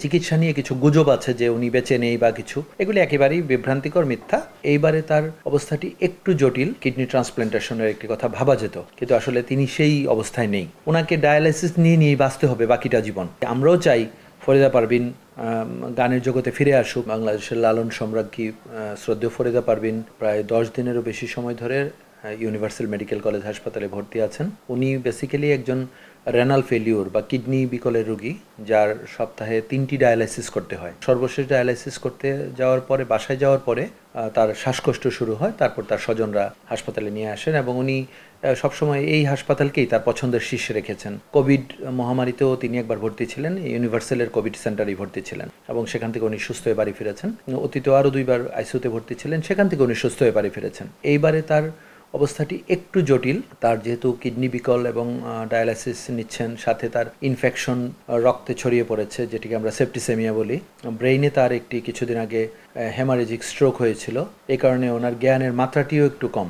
চিকিৎসা নিয়ে কিছু গুজব আছে যে উনি বেঁচে নেই বা কিছু, এগুলি একেবারেই বিভ্রান্তিকর, মিথ্যা। এইবারে তার অবস্থাটি একটু জটিল, কিডনি ট্রান্সপ্লান্টেশনের একটি কথা ভাবা যেত, কিন্তু আসলে তিনি সেই অবস্থায় নেই। ওনাকে ডায়ালাইসিস নিয়ে বাঁচতে হবে বাকিটা জীবন। আমরাও চাই ফরিদা পারভিন গানের জগতে ফিরে আসুক। বাংলাদেশের লালন সম্রাজ্ঞী শ্রদ্ধেয় ফরিদা পারভিন প্রায় 10 দিনেরও বেশি সময় ধরে ইউনিভার্সাল মেডিকেল কলেজ হাসপাতালে ভর্তি আছেন। উনি বেসিক্যালি একজন রেনাল ফেলিওর বা কিডনি বিকলের রোগী, যার সপ্তাহে 3টি ডায়ালাইসিস করতে হয়। সর্বশেষ ডায়ালাইসিস করতে যাওয়ার পরে, বাসায় যাওয়ার পরে তার শ্বাসকষ্ট শুরু হয়। তারপর তার স্বজনরা হাসপাতালে নিয়ে আসেন এবং উনি সবসময় এই হাসপাতালকেই তার পছন্দের শীর্ষে রেখেছেন। কোভিড মহামারীতেও তিনি একবার ভর্তি ছিলেন, ইউনিভার্সালের কোভিড সেন্টারেই ভর্তি ছিলেন এবং সেখান থেকে উনি সুস্থ হয়ে বাড়ি ফিরেছেন। অতীতে আরও 2বার আইসিইউতে ভর্তি ছিলেন, সেখান থেকে উনি সুস্থ হয়ে বাড়ি ফিরেছেন। এইবারে তার অবস্থাটি একটু জটিল। তার যেহেতু কিডনি বিকল এবং ডায়ালাইসিস নিচ্ছেন, সাথে তার ইনফেকশন রক্তে ছড়িয়ে পড়েছে, যেটিকে আমরা সেপ্টিসেমিয়া বলি। ব্রেইনে তার একটি কিছুদিন আগে হেমারেজিক স্ট্রোক হয়েছিল, এই কারণে ওনার জ্ঞানের মাত্রাটিও একটু কম।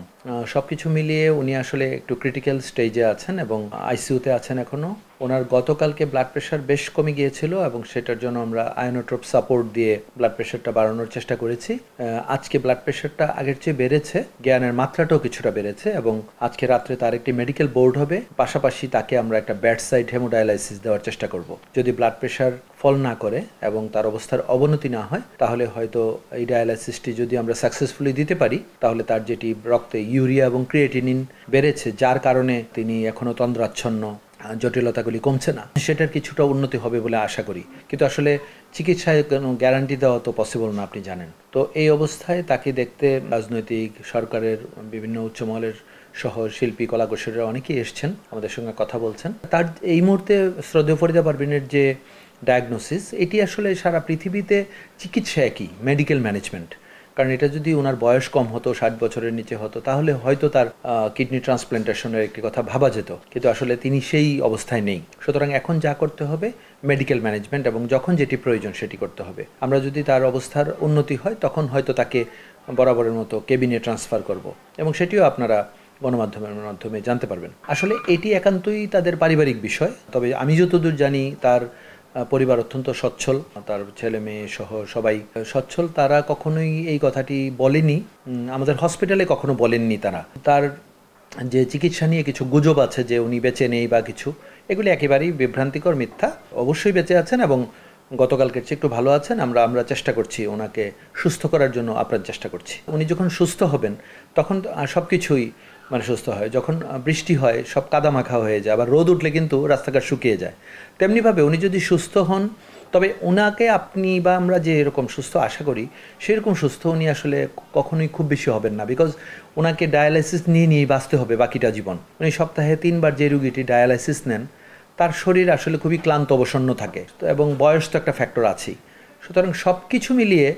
সব কিছু মিলিয়ে উনি আসলে একটু ক্রিটিক্যাল স্টেজে আছেন এবং আইসিইউতে আছেন এখনও। ওনার গতকালকে ব্লাড প্রেশার বেশ কমে গিয়েছিল এবং সেটার জন্য আমরা আয়োনোট্রপ সাপোর্ট দিয়ে ব্লাড প্রেশারটা বাড়ানোর চেষ্টা করেছি। আজকে ব্লাড প্রেশারটা আগের চেয়ে বেড়েছে, জ্ঞানের মাত্রাটাও কিছুটা বেড়েছে এবং আজকে রাত্রে তার একটি মেডিকেল বোর্ড হবে। পাশাপাশি তাকে আমরা একটা বেডসাইড হেমোডায়ালাইসিস দেওয়ার চেষ্টা করব। যদি ব্লাড প্রেশার ফল না করে এবং তার অবস্থার অবনতি না হয়, তাহলে হয়তো এই ডায়ালাইসিসটি যদি আমরা সাকসেসফুলি দিতে পারি, তাহলে তার যেটি রক্তে ইউরিয়া এবং ক্রিয়েটিনিন বেড়েছে, যার কারণে তিনি এখনও তন্দ্রাচ্ছন্ন, জটিলতাগুলি কমছে না, সেটার কিছুটা উন্নতি হবে বলে আশা করি। কিন্তু আসলে চিকিৎসায় কোনো গ্যারান্টি দেওয়া তো পসিবল না, আপনি জানেন। তো এই অবস্থায় তাকে দেখতে রাজনৈতিক, সরকারের বিভিন্ন উচ্চমহলের সহ শিল্পী, কলাকুশলীরা অনেকেই এসছেন, আমাদের সঙ্গে কথা বলছেন। তার এই মুহূর্তে শ্রদ্ধেয় ফরিদা পারভিনের যে ডায়াগনোসিস, এটি আসলে সারা পৃথিবীতে চিকিৎসা একই, মেডিকেল ম্যানেজমেন্ট। কারণ এটা যদি ওনার বয়স কম হতো, 60 বছরের নিচে হতো, তাহলে হয়তো তার কিডনি ট্রান্সপ্লান্টেশনের একটি কথা ভাবা যেত, কিন্তু আসলে তিনি সেই অবস্থায় নেই। সুতরাং এখন যা করতে হবে মেডিকেল ম্যানেজমেন্ট, এবং যখন যেটি প্রয়োজন সেটি করতে হবে। আমরা যদি তার অবস্থার উন্নতি হয়, তখন হয়তো তাকে বরাবরের মতো কেবিনে ট্রান্সফার করব, এবং সেটিও আপনারা গণমাধ্যমের মাধ্যমে জানতে পারবেন। আসলে এটি একান্তই তাদের পারিবারিক বিষয়। তবে আমি যতদূর জানি তার পরিবার অত্যন্ত সচ্ছল, তার ছেলে মেয়ে সহ সবাই সচ্ছল। তারা কখনোই এই কথাটি বলেনি, আমাদের হসপিটালে কখনো বলেননি তারা। তার যে চিকিৎসা নিয়ে কিছু গুজব আছে যে উনি বেঁচে নেই বা কিছু, এগুলি একেবারেই বিভ্রান্তিকর, মিথ্যা। অবশ্যই বেঁচে আছেন এবং গতকালকের চেয়ে একটু ভালো আছেন। আমরা চেষ্টা করছি ওনাকে সুস্থ করার জন্য, আপ্রাণ চেষ্টা করছি। উনি যখন সুস্থ হবেন তখন সব কিছুই সুস্থ হয়। যখন বৃষ্টি হয় সব কাদামাখা হয়ে যায়, আবার রোদ উঠলে কিন্তু রাস্তাঘাট শুকিয়ে যায়। তেমনিভাবে উনি যদি সুস্থ হন, তবে ওনাকে আপনি বা আমরা যে এরকম সুস্থ আশা করি, সেরকম সুস্থ উনি আসলে কখনোই খুব বেশি হবেন না। বিকজ ওনাকে ডায়ালাইসিস নিয়ে বাঁচতে হবে বাকিটা জীবন। উনি সপ্তাহে 3বার যে রুগীটি ডায়ালাইসিস নেন, তার শরীর আসলে খুবই ক্লান্ত, অবসন্ন থাকে, এবং বয়স তো একটা ফ্যাক্টর আছেই। সুতরাং সব কিছু মিলিয়ে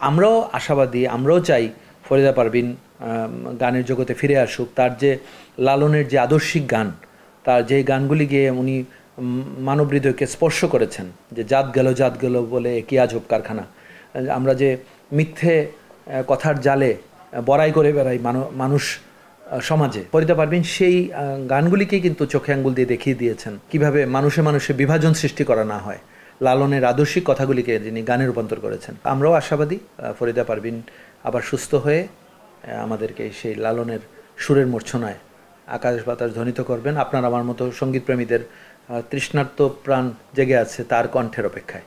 আমরাও আশাবাদী, আমরাও চাই ফরিদা পারভিন গানের জগতে ফিরে আসুক। তার যে লালনের যে আদর্শিক গান, তার যে গানগুলি গিয়ে উনি মানব হৃদয়কে স্পর্শ করেছেন, যে জাত গেল বলে কি আজব কারখানা, আমরা যে মিথ্যে কথার জালে বড়াই করে বেড়াই মানুষ সমাজে, ফরিদা পারভিন সেই গানগুলিকেই কিন্তু চোখে আঙ্গুল দিয়ে দেখিয়ে দিয়েছেন কিভাবে মানুষে মানুষে বিভাজন সৃষ্টি করা না হয়। লালনের আদর্শিক কথাগুলিকে যিনি গানে রূপান্তর করেছেন। আমরাও আশাবাদী ফরিদা পারভিন আবার সুস্থ হয়ে আমাদেরকে সেই লালনের সুরের মূর্ছনায় আকাশ বাতাস ধ্বনিত করবেন। আপনার আমার মতো সঙ্গীতপ্রেমীদের তৃষ্ণার্ত প্রাণ জেগে আছে তার কণ্ঠের অপেক্ষায়।